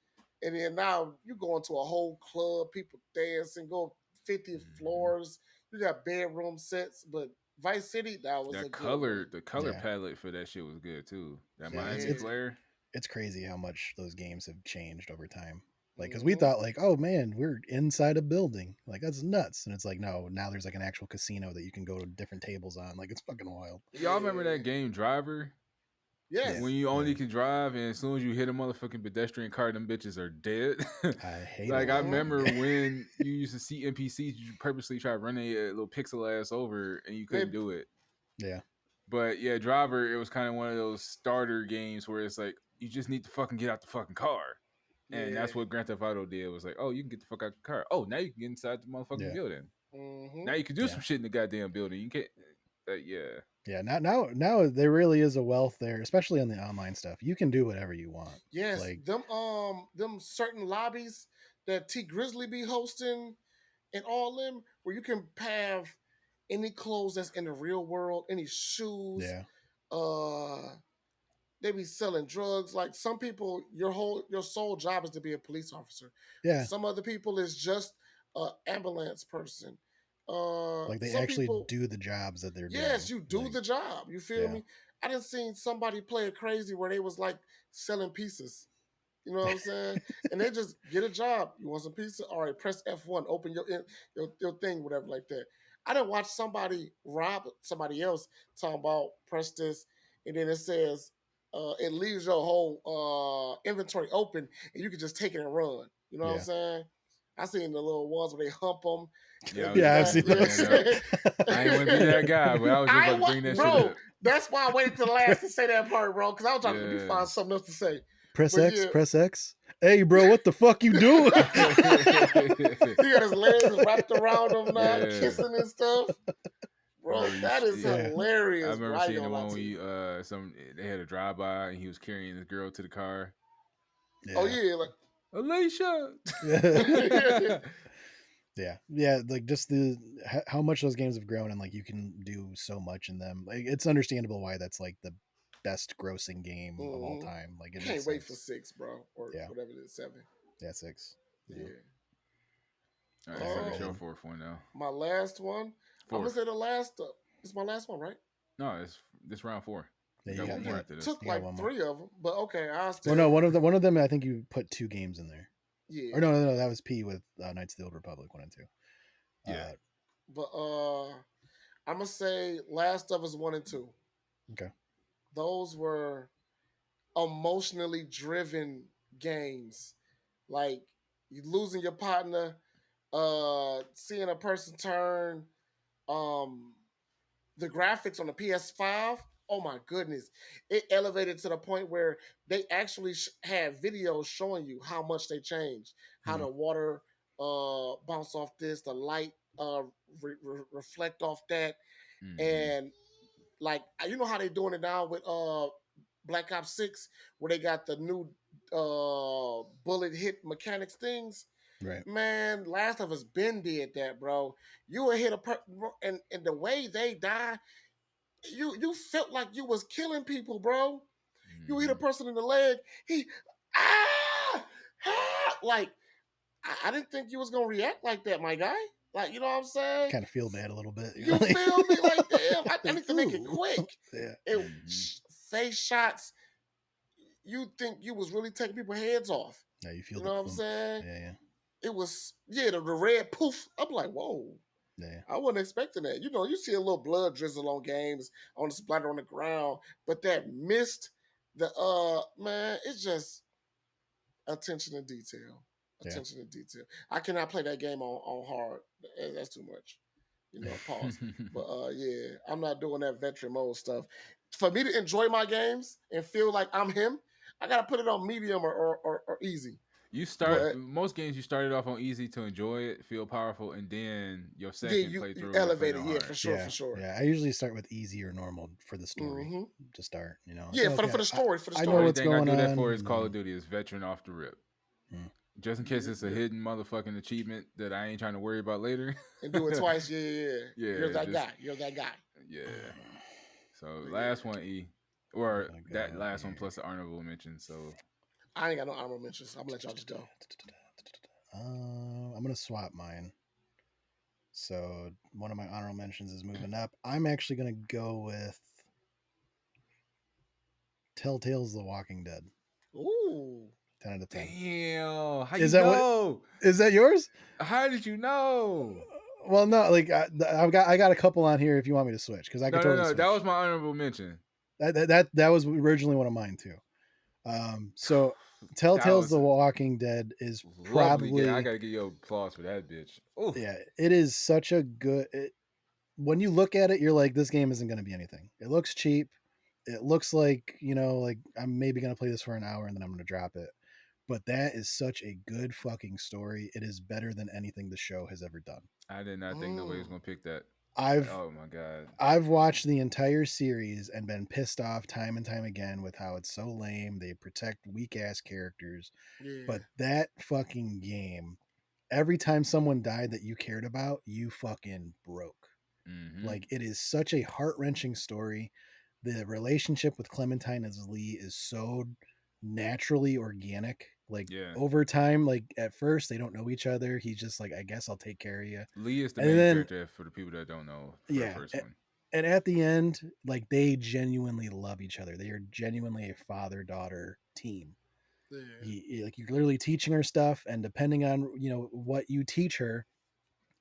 And then now you go into a whole club, people dancing, go 50 Mhm. floors. You got bedroom sets, but Vice City, that was a that good color, one. the color Yeah. palette for that shit was good too. That Yeah, Miami it's- flare. it's crazy how much those games have changed over time. Like, because Mhm. we thought like, oh man, we're inside a building, like that's nuts, and it's like no, now there's like an actual casino that you can go to different tables on. Like it's fucking wild. Y'all remember Yeah. that game Driver? Yes. When you only Yeah. can drive, and as soon as you hit a motherfucking pedestrian car, them bitches are dead. I hate Like it. I remember when you used to see NPCs, you purposely try to run a little pixel ass over, and you couldn't do it. Yeah. But yeah, Driver, it was kind of one of those starter games where it's like you just need to fucking get out the fucking car, and that's Yeah. what Grand Theft Auto did. Was like, oh, you can get the fuck out the car. Oh, now you can get inside the motherfucking Yeah. building. Mhm. Now you can do Yeah. some shit in the goddamn building. You can't. Yeah. Yeah, now there really is a wealth there, especially on the online stuff. You can do whatever you want. Yes, Like, them certain lobbies that T Grizzly be hosting and all them where you can have any clothes that's in the real world, any shoes. yeah, They be selling drugs. Like some people, your sole job is to be a police officer. yeah. Some other people is just an ambulance person. Like they Some actually people, do the jobs that they're yes, doing. you do Like, the job. You feel yeah. me? I done seen somebody play it crazy where they was like selling pieces. You know what I'm saying? And they just get a job. You want some pizza? All right, press F1, open your thing, whatever like that. I didn't watch somebody rob somebody else talking about press this, and then it says it leaves your whole inventory open, and you can just take it and run. You know what I'm Yeah. saying? I seen the little ones where they hump them. Yeah, Yeah, I've just seen about to those. bring that up. I ain't want to be that guy, but I was just about to bring that shit bro, up. that's why I waited till the last to say that part, bro, because I was trying to Yeah. find something else to say. Press But X, yeah. press X. Hey, bro, what the fuck you doing? He got his legs wrapped around him now, Yeah. kissing and stuff. Bro, Bro, that is yeah. hilarious. I remember bro. seeing the ain't gonna lie one to when you. they had a drive by and he was carrying this girl to the car. Oh yeah, like Alicia. yeah, like just the how much those games have grown, and like you can do so much in them. Like it's understandable why that's like the best grossing game of all Mhm. time. Like it can't makes wait for sense. 6, bro, or Yeah. whatever it is, 7. Yeah, 6. Yeah. All right, so Oh. that's your fourth one now. My last one. I'm gonna Fourth. say the last. It's my last one, right? No, it's this round 4. Yeah, You you got got- one you more got- after this. Took You got like one more. 3 of them, but okay, I'll still. Well, no, one of them. I think you put 2 games in there. Yeah. Or no, that was P with Knights of the Old Republic 1 and 2. Yeah. But I'm gonna say Last of Us 1 and 2. Okay. Those were emotionally driven games. Like you losing your partner, seeing a person turn, the graphics on the PS5. Oh my goodness. It elevated to the point where they actually had videos showing you how much they changed, how the water bounce off this, the light reflect off that. Mhm. And like you know how they doing it now with Black Ops 6 where they got the new bullet hit mechanics things. Right. Man, Last of Us been did that, bro. You would hit and the way they die, you felt like you was killing people, bro. You hit a person in the leg, he like I didn't think you was gonna react like that, my guy. Like, you know what I'm saying? Kind of feel bad a little bit. You feel me? Like, damn, I need to make it Ooh. quick. Yeah. Face shots. You think you was really taking people's heads off. Yeah, you feel You the know what I'm oomph. saying? Yeah, It was the red poof. I'm like, whoa. yeah. I wasn't expecting that. You know, you see a little blood drizzle on games, on the splatter on the ground, but that mist, man, it's just attention to detail. Yeah. Attention to detail. I cannot play that game on hard. That's too much. You know, pause. But yeah, I'm not doing that veteran mode stuff. For me to enjoy my games and feel like I'm him, I gotta put it on medium or easy. You Yeah. start most games. You started off on easy to enjoy it, feel powerful, and then your Yeah, second you playthrough, you'll play it elevated. on Yeah, for hard. sure, Yeah, for sure. yeah. I usually start with easy or normal for the story hmm to start. Yeah, Okay, for okay, the story, for the I know story. Only what's thing I going do that on. for is And Call of then, Duty is veteran off the rip, mm, just in case it's a Yeah. hidden motherfucking achievement that I ain't trying to worry about later. And do it twice. Yeah, yeah, yeah. You're Yeah, that just guy. You're that guy. yeah. So But last yeah, one, E, I'm or gonna that go last one here. plus the honorable mention. So I ain't got no honorable mentions. I'm gonna let y'all just go. I'm gonna swap mine. So one of my honorable mentions is moving up. I'm actually gonna go with Telltale's The Walking Dead. Ooh. 10 out of 10. damn, how Is you that what? know? Is that yours? How did you know? Well, no. Like I got a couple on here if you want me to switch because I could No, no, totally no. switch. That was my honorable mention. That was originally one of mine too. So That Telltale's was The a Walking Dead is lovely game. I probably gotta give you applause for that bitch. Oof. yeah. It is such a good. When you look at it, you're like, this game isn't going to be anything. It looks cheap. It looks like like I'm maybe going to play this for an hour and then I'm going to drop it. But that is such a good fucking story. It is better than anything the show has ever done. I did not think nobody was Mm. gonna pick that. I've Oh my god. I've watched the entire series and been pissed off time and time again with how it's so lame. They protect weak ass characters. Yeah. But that fucking game, every time someone died that you cared about, you fucking broke. Mm-hmm. Like it is such a heart-wrenching story. The relationship with Clementine as Lee is so naturally organic. Like Yeah. over time, like at first they don't know each other. He's just like, I guess I'll take care of you. Lee is the And main then character for the people that don't know for the yeah, first one. and at the end, like they genuinely love each other. They are genuinely a father-daughter team. Yeah. Like you're literally teaching her stuff, and depending on what you teach her,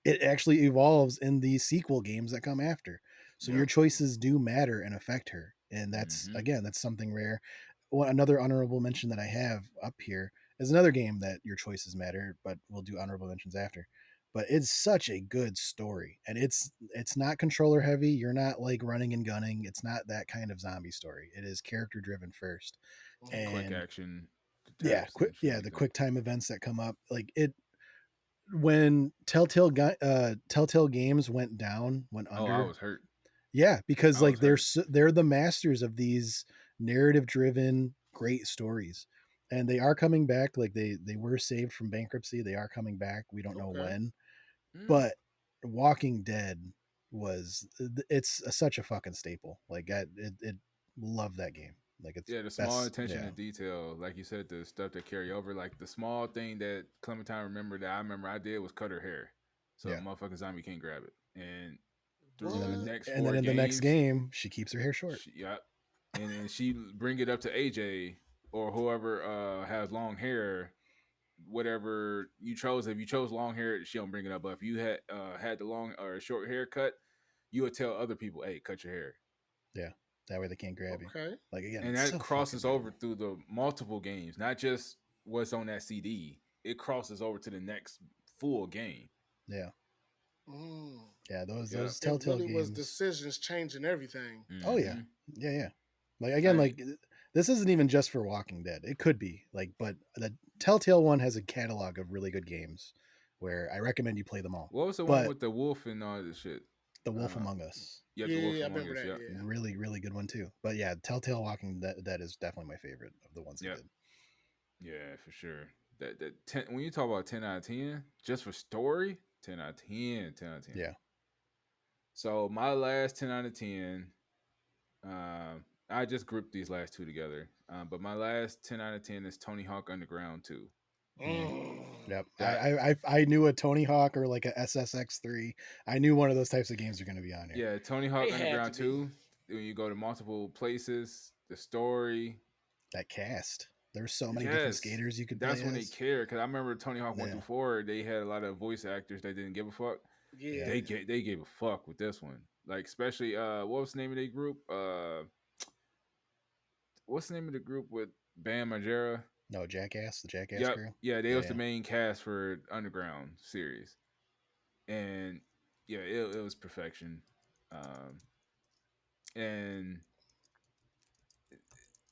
it actually evolves in the sequel games that come after. So your Yep. choices do matter and affect her, and that's Mhm. again that's something rare. Another honorable mention that I have up here is another game that your choices matter, but we'll do honorable mentions after. But it's such a good story, and it's not controller heavy. You're not like running and gunning. It's not that kind of zombie story. It is character driven first, Mhm. Quick and action yeah, attacks and shit like the that. quick time events that come up. Like it when Telltale Games went Oh, I under. was hurt. Yeah, because I was like hurt. they're the masters of these narrative driven great stories. And they are coming back. Like they were saved from bankruptcy. They are coming back. We don't know Okay. when. Mm. But Walking Dead was it's such a fucking staple. Like it love that game. Like it's Yeah, the small best. attention Yeah. to detail, like you said, the stuff that carry over, like the small thing that Clementine remembered that I remember I did was cut her hair, so a Yeah. motherfucking zombie can't grab it. And And through the then What? next and then four in the next games, game, she keeps her hair short. yep, and then she bring it up to AJ or whoever has long hair, whatever you chose. If you chose long hair, she don't bring it up. But if you had the long or short haircut, you would tell other people, "Hey, cut your hair." Yeah. That way they can't grab you. Okay. Like again, And it's that so fucking crosses over good. through the multiple games, not just what's on that CD. It crosses over to the next full game. Yeah. Mm. Yeah, Yep. those It Telltale really was games. decisions changing everything. Oh yeah. Mm-hmm. Yeah, yeah. Like again, I like this isn't even just for Walking Dead. It could be like, but the Telltale one has a catalog of really good games where I recommend you play them all. what was the one But with the wolf and all this shit? The Wolf Uh, Among Us, yep, Yeah, the wolf yeah, I among remember us. that. Yep, Yeah. really, really good one too. But yeah, Telltale Walking Dead is definitely my favorite of the ones they yep, did. yeah, for sure. That 10, when you talk about 10 out of 10, just for story, 10 out of 10, 10 out of 10. Yeah. So my last 10 out of 10, I just grouped these last two together. But my last 10 out of 10 is Tony Hawk Underground 2. Mm. Yep. That I knew a Tony Hawk or like a SSX3. I knew one of those types of games are going to be on here. Yeah, Tony Hawk They had to Underground be. 2. When you go to multiple places, the story, That cast. There's so many different Yes, skaters you could play that's when they as. care. Because I remember Tony Hawk 1 through Yeah, 4, they had a lot of voice actors that didn't give a fuck. yeah. They gave a fuck with this one. Like especially what was the name of the group? What's the name of the group with Bam Margera? No, Jackass, the Jackass Yep. crew. Yeah, they Yeah, was the yeah. main cast for Underground series. And yeah, it was perfection. Um and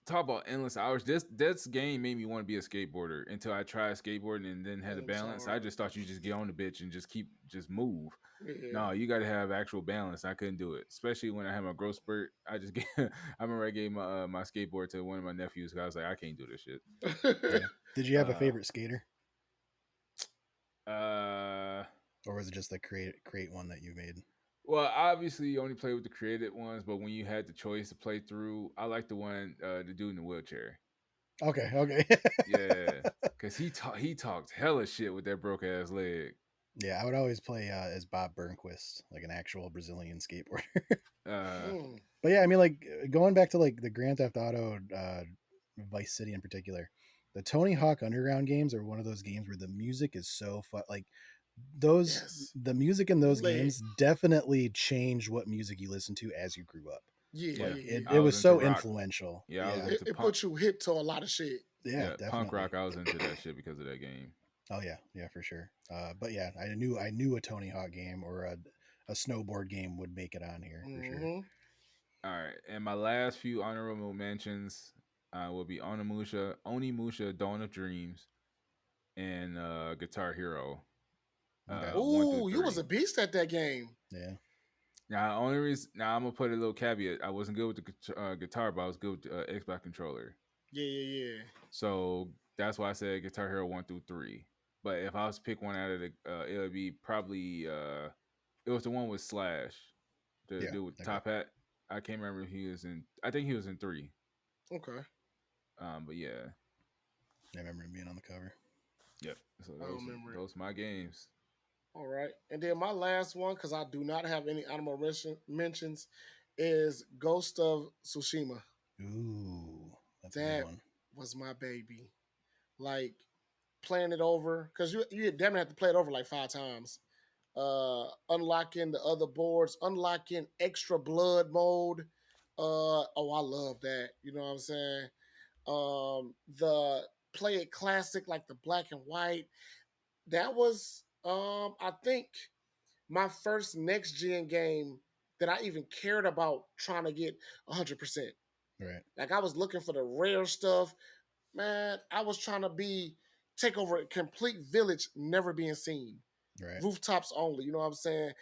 talk about endless hours. This game made me want to be a skateboarder until I tried skateboarding and then had a I'm balance. I sorry. just thought you just get on the bitch and just move. Yeah. No, you got to have actual balance. I couldn't do it, especially when I had my growth spurt. I just get. I remember I gave my skateboard to one of my nephews. 'Cause I was like, I can't do this shit. Yeah. Did you have a Uh, favorite skater, uh, or was it just the create one that you made? well, obviously you only play with the created ones, but when you had the choice to play through, I like the one the dude in the wheelchair. Okay, okay. Yeah, cause he talked hella shit with that broke ass leg. Yeah, I would always play as Bob Burnquist, like an actual Brazilian skateboarder. Uh, Mm. But yeah, I mean, like going back to like the Grand Theft Auto, Vice City in particular, the Tony Hawk Underground games are one of those games where the music is so fun. Like those, Yes. the music in those Lit. games definitely changed what music you listen to as you grew up. Yeah, yeah, Like yeah, it, yeah. it I was was into so rock. influential. Yeah, I was Yeah, into It punk. puts you hip to a lot of shit. yeah, Yeah, punk definitely. rock. I was into that shit because of that game. Oh yeah, for sure. But yeah, I knew a Tony Hawk game or a snowboard game would make it on here for sure. Mm-hmm. All right, and my last few honorable mentions will be Onimusha, Dawn of Dreams, and Guitar Hero, Okay. ooh, you was 1 through 3. a beast at that game. Yeah. Now, only reason now I'm gonna put a little caveat. I wasn't good with the guitar, but I was good with the Xbox controller. Yeah, yeah, yeah. So that's why I said Guitar Hero 1 through 3. But if I was to pick one out of the, it would be probably it was the one with Slash, the Yeah. dude with the Okay. top hat. I can't remember if he was in. I think he was in 3. Okay. But yeah, I remember him being on the cover. yep. So I don't remember it. those my games. All right. And then my last one, because I do not have any honorable mentions, is Ghost of Tsushima. Ooh, that's a good That one. was my baby. Like playing it over, because you damn near have to play it over like 5 times. Unlocking the other boards, unlocking extra blood mode. Oh, I love that. You know what I'm saying? The play it classic, like the black and white. That was I think my first next gen game that I even cared about trying to get 100%. Right. Like I was looking for the rare stuff. Man, I was trying to take over a complete village never being seen. Right. Rooftops only, you know what I'm saying?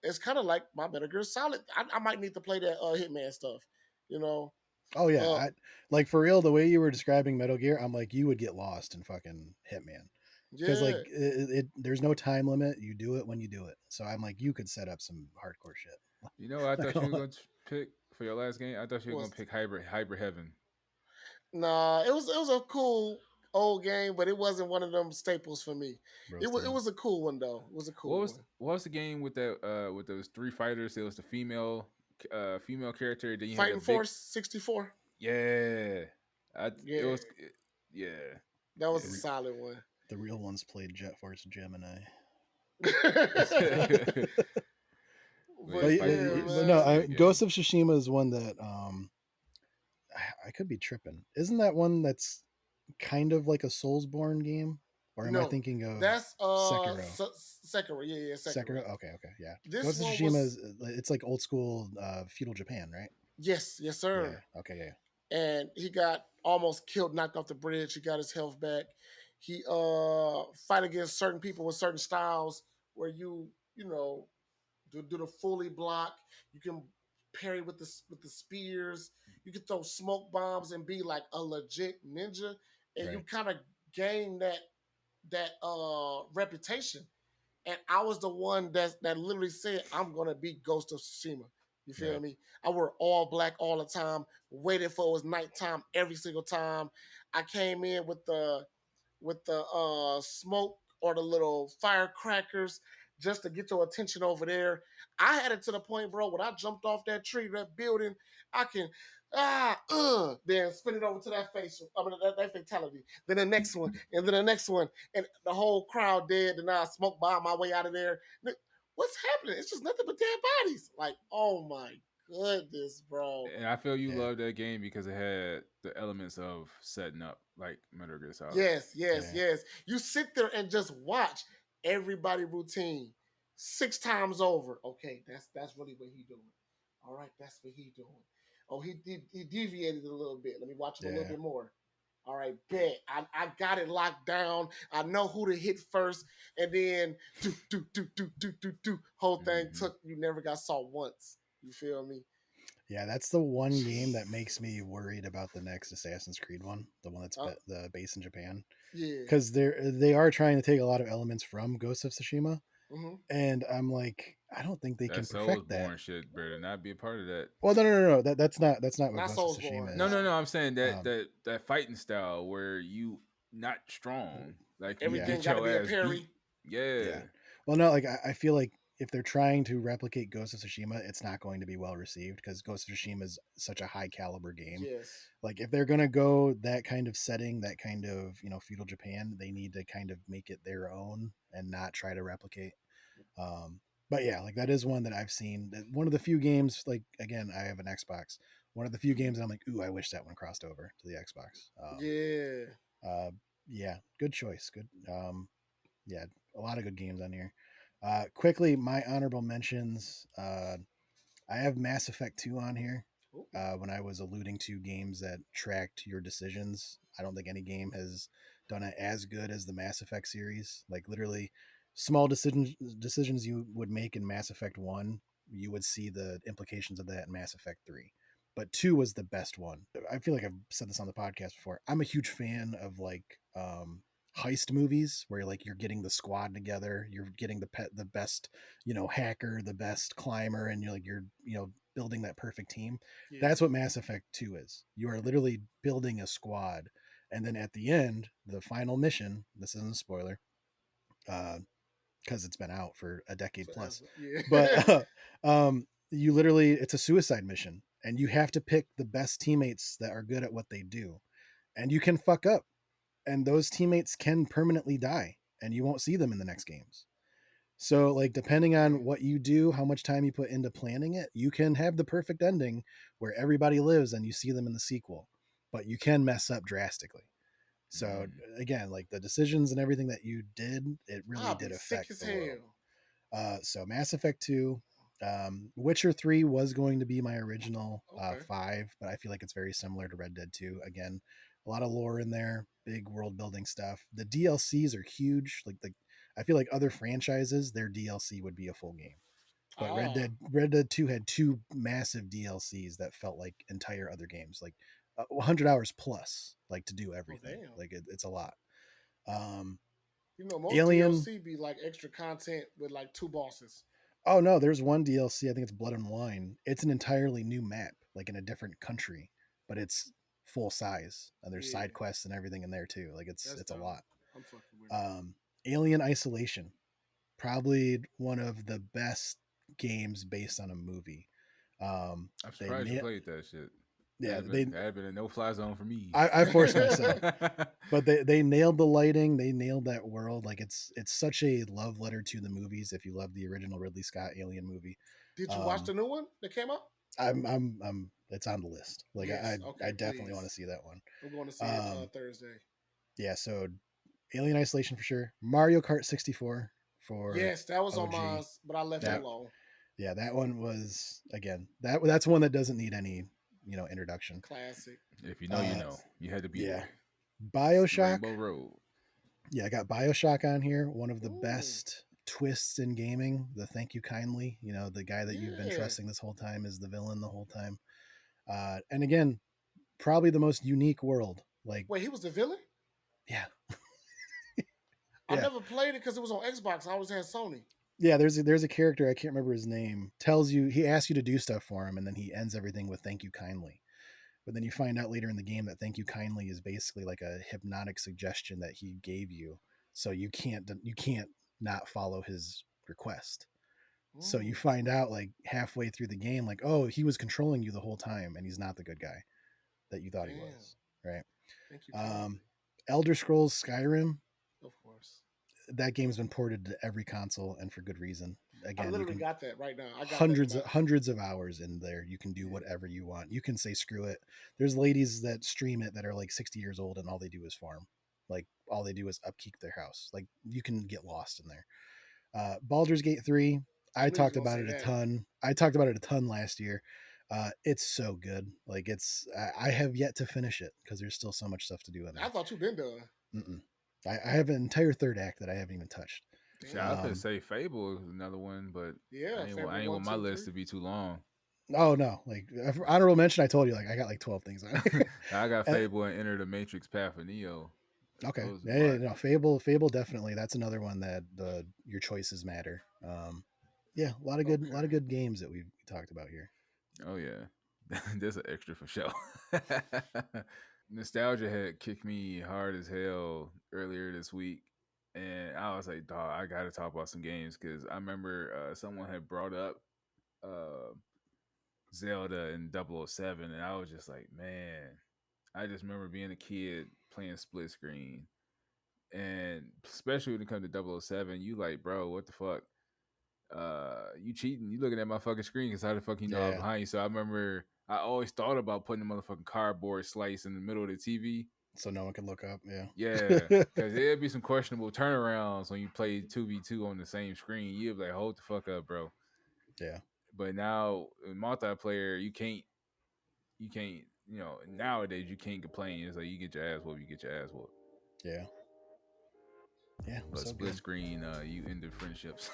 It's kind of like my Metal Gear Solid. I might need to play that Hitman stuff, you know. Oh yeah, Uh like for real. The way you were describing Metal Gear, I'm like you would get lost in fucking Hitman because like yeah. there's no time limit. You do it when you do it. So I'm like you could set up some hardcore shit. You know, what I Not thought you gonna were lie. going to pick for your last game. I thought you were going Was to pick Hybrid Heaven. Nah, it was a cool old game, but it wasn't one of them staples for me. It Roasted. was a cool one though. It was a cool one. What was the game with that with those 3 fighters? It was the female character. Then you had Fighting that big Force 64. yeah. It Yeah, was yeah. that was The a re- solid one. the real ones played Jet Force Gemini. Yeah. But, But Fighting yeah, Force but is no, a man. good Ghost game. of Tsushima is one that I could be tripping. Isn't that one that's kind of like a Soulsborne game? Or am I No, thinking of that's Sekiro? Sekiro. Yeah, yeah, Sekiro. Sekiro. Okay, yeah. This Ghost of one Tsushima was is it's like old school feudal Japan, right? yes, Yeah. sir. Okay. Yeah. And he got almost killed, knocked off the bridge. He got his health back. He fight against certain people with certain styles where you know do the fully block. You can parry with the spears. You can throw smoke bombs and be like a legit ninja, and you Right. kind of gain that reputation. And I was the one that literally said I'm gonna be Ghost of Tsushima. You feel Right. me? I wore all black all the time, waited for it was nighttime every single time. I came in with the smoke or the little firecrackers. just to get your attention over there. I had it to the point, bro, when I jumped off that tree, that building, I can then spin it over to that face, that fatality, then the next one, and then the next one, and the whole crowd dead, and I smoke by my way out of there. What's happening? It's just nothing but dead bodies. Like, oh my goodness, bro. And I feel you Yeah. love that game because it had the elements of setting up, like Metal Gear Solid. Yes, Yeah. You sit there and just watch everybody routine 6 times over. Okay, that's really what he doing. All right, that's what he doing. Oh, he deviated a little bit. Let me watch it a little Yeah. bit more. All right, bet. I got it locked down. I know who to hit first, and then do. Whole thing Mhm. took. You never got saw once. You feel me? Yeah, that's the one game that makes me worried about the next Assassin's Creed one, the one that's the base in Japan, Yeah. because they are trying to take a lot of elements from Ghost of Tsushima, Mm-hmm. and I'm like, I don't think they That can perfect that. Soulsborne shit better not be a part of that. Well, no. That's not what Not Ghost of Soulsborne. Tsushima No, is. no, no. I'm saying that Um, that fighting style where you not strong, like you Yeah. Everything get got to your be a ass parry. beat. Yeah. Yeah. Well, no, like I feel like if they're trying to replicate Ghost of Tsushima, it's not going to be well received because Ghost of Tsushima is such a high caliber game. Yes. Like if they're gonna go that kind of setting, that kind of feudal Japan, they need to kind of make it their own and not try to replicate. But yeah, like that is one that I've seen. One of the few games, like again, I have an Xbox. One of the few games that I'm like, ooh, I wish that one crossed over to the Xbox. Yeah. Uh, yeah, good choice. Good. Yeah, a lot of good games on here. Quickly, my honorable mentions. I have Mass Effect 2 on here. Ooh. When I was alluding to games that tracked your decisions, I don't think any game has done it as good as the Mass Effect series. Like literally, small decisions you would make in Mass Effect 1, you would see the implications of that in Mass Effect 3. But 2 was the best one. I feel like I've said this on the podcast before. I'm a huge fan of like heist movies where like you're getting the squad together, you're getting the best, hacker, the best climber, and you're building that perfect team. Yeah. That's what Mass Effect 2 is. You are literally building a squad, and then at the end, the final mission, this isn't a spoiler, because it's been out for a decade plus, Yeah. but you literally, it's a suicide mission, and you have to pick the best teammates that are good at what they do, and you can fuck up, and those teammates can permanently die, and you won't see them in the next games. So, like, depending on what you do, how much time you put into planning it, you can have the perfect ending where everybody lives and you see them in the sequel, but you can mess up drastically. So, again, like the decisions and everything that you did, it really I'll did be sick affect as the hell. world. So, Mass Effect 2, Witcher 3 was going to be my original Okay. 5, but I feel like it's very similar to Red Dead 2. Again, a lot of lore in there, big world building stuff. The DLCs are huge. Like I feel like other franchises, their DLC would be a full game. But Red Dead 2 had 2 massive DLCs that felt like entire other games, like 100 hours plus, like to do everything. Damn. Like it's a lot. Most Alien. DLC be like extra content with like 2 bosses. Oh no, there's one DLC. I think it's Blood and Wine. It's an entirely new map, like in a different country, but it's full size, and there's side quests and everything in there too. Like it's That's a dope. lot. I'm fucking with it. Alien Isolation, probably one of the best games based on a movie. I'm surprised you played that shit. Yeah, that had been a no-fly zone for me. I forced myself, but they nailed the lighting. They nailed that world. Like it's such a love letter to the movies. If you love the original Ridley Scott Alien movie, Did you watch the new one that came out? I'm it's on the list. Like Yes, I definitely want to see that one. I'm going to see it Thursday. Yeah, so Alien Isolation for sure. Mario Kart 64 for yes, that was OG. on mine, but I left it alone. Yeah, that one was again that's one that doesn't need any introduction. Classic. If you know, you know. You had to be there. BioShock. Rainbow Road. Yeah, I got BioShock on here. One of the best twists in gaming. The Thank You Kindly. The guy that you've been trusting this whole time is the villain the whole time. And again, probably the most unique world. Like, wait, he was the villain? Yeah. I never played it because it was on Xbox. I always had Sony. Yeah, there's a character, I can't remember his name, tells you, he asks you to do stuff for him, and then he ends everything with "Thank you kindly." But then you find out later in the game that "Thank you kindly" is basically like a hypnotic suggestion that he gave you, so you can't not follow his your quest. So you Mm, find out like halfway through the game, like, oh, he was controlling you the whole time, and he's not the good guy that you thought he damn. was, right? Thank you kindly. Elder Scrolls Skyrim, Of course. that game's been ported to every console, and for good reason. I Again, you literally can got that right now. I got that in my. hundreds of hours in there. You can do whatever you want. You can say screw it. There's ladies that stream it that are like 60 years old and all they do is farm. Like all they do is upkeep their house. Like you can get lost in there. Baldur's Gate 3, I I knew you was talked gonna about say it a that. ton. I talked about it a ton last year. It's so good. Like I have yet to finish it because there's still so much stuff to do in I there. thought you've been done. Mm-mm. I have an entire third act that I haven't even touched. Shit, I could Damn. say Fable is another one, but Yeah, I Fable ain't one, want my two, list three. to be too long. Oh no, like honorable mention. I told you, like I got like 12 things on it. I got Uh, Fable and Enter the Matrix Path of Neo. okay, Those are yeah, my no, Fable definitely. That's another one that your choices matter. Yeah, a lot of Okay. good games that we talked about here. oh yeah. There's an extra for sure. Nostalgia had kicked me hard as hell earlier this week. And I was like, dog, I gotta talk about some games because I remember someone had brought up uh, Zelda and 007, and I was just like, man, I just remember being a kid playing split screen. And especially when it comes to 007, you like, bro, what the fuck? You cheating? You looking at my fucking screen because how the fuck you know I'm Yeah, behind you? So I remember I always thought about putting the motherfucking cardboard slice in the middle of the TV. so no one can look up. Yeah, Yeah, because there'd be some questionable turnarounds when you play 2v2 on the same screen. You'd be like, hold the fuck up, bro. yeah, But now in multiplayer, you can't, nowadays you can't complain. It's like you get your ass whooped, you get your ass whooped. yeah, yeah. But So split good. screen, you ended friendships.